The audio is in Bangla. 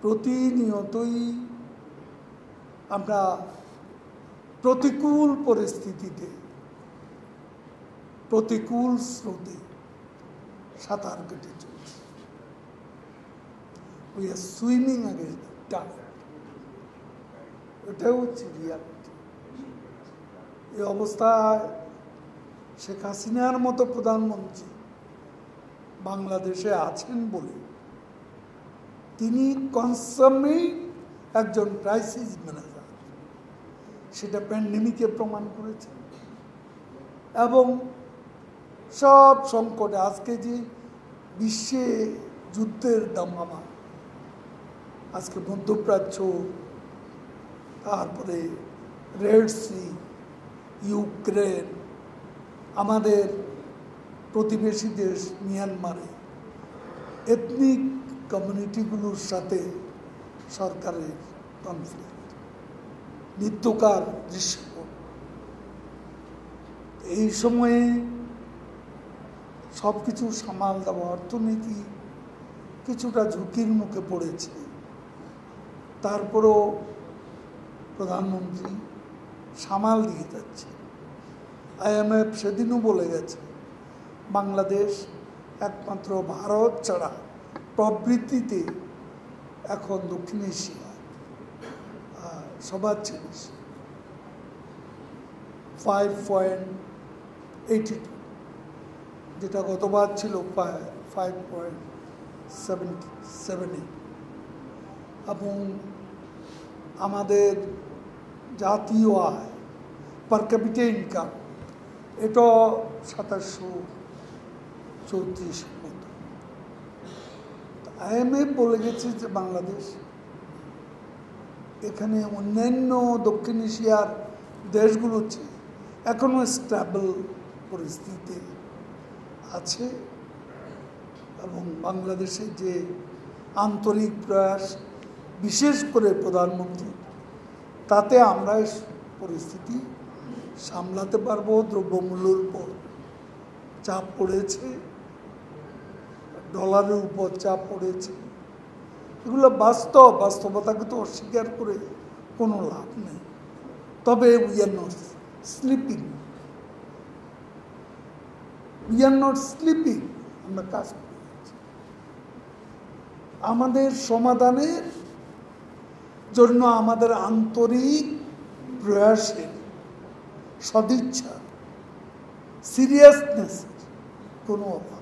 প্রতিনিয়তই আমরা প্রতিকূল পরিস্থিতিতে প্রতিকূল স্রোতে সাঁতার কেটে চলছি। We are swimming against the tide. এটাও হচ্ছে রিয়ালিটি। এই অবস্থায় শেখ হাসিনার মতো প্রধানমন্ত্রী বাংলাদেশে আছেন বলে তিনি কনসামেট একজন ক্রাইসিস ম্যানেজার, সেটা প্যান্ডেমিকে প্রমাণ করেছেন। এবং সব সংকটে আজকে যে বিশ্বে যুদ্ধের দামামা, আজকে মধ্যপ্রাচ্য, তারপরে রেড সি, ইউক্রেন, আমাদের প্রতিবেশী দেশ মিয়ানমারে এথনিক কমিউনিটিগুলোর সাথে সরকারের কনফ্লিক্ট, মৃত্যুকার দৃশ্যপট। এই সময়ে সব কিছু সামাল দেওয়া, অর্থনীতি কিছুটা ঝুঁকির মুখে পড়েছে, তারপরও প্রধানমন্ত্রী সামাল দিয়ে যাচ্ছে। IMF সেদিনও বলে গেছে বাংলাদেশ একমাত্র ভারত ছাড়া প্রবৃত্তিতে এখন দক্ষিণ এশিয়া সবার চেয়ে বেশি, 5.82, যেটা গতবার ছিল 5.77। এবং আমাদের জাতীয় আয় পার ক্যাপিটা ইনকাম এটা 2734 মতো। IMF বলে গেছে যে বাংলাদেশ এখানে অন্যান্য দক্ষিণ এশিয়ার দেশগুলোর চেয়ে এখনো স্টেবল পরিস্থিতিতে আছে। এবং বাংলাদেশের যে আন্তরিক প্রয়াস, বিশেষ করে প্রধানমন্ত্রী, তাতে আমরা পরিস্থিতি সামলাতে পারবো। দ্রব্যমূল্যের উপর চাপ পড়েছে, ডলারের উপর চাপ পড়েছে, এগুলো বাস্তবতাকে তো অস্বীকার করে কোনো লাভ নেই। তবে উই আর নট স্লিপিং, আমরা কাজ করে যাচ্ছি। আমাদের সমাধানের জন্য আমাদের আন্তরিক প্রয়াসের, সদিচ্ছা, সিরিয়াসনেসের কোনো অভাব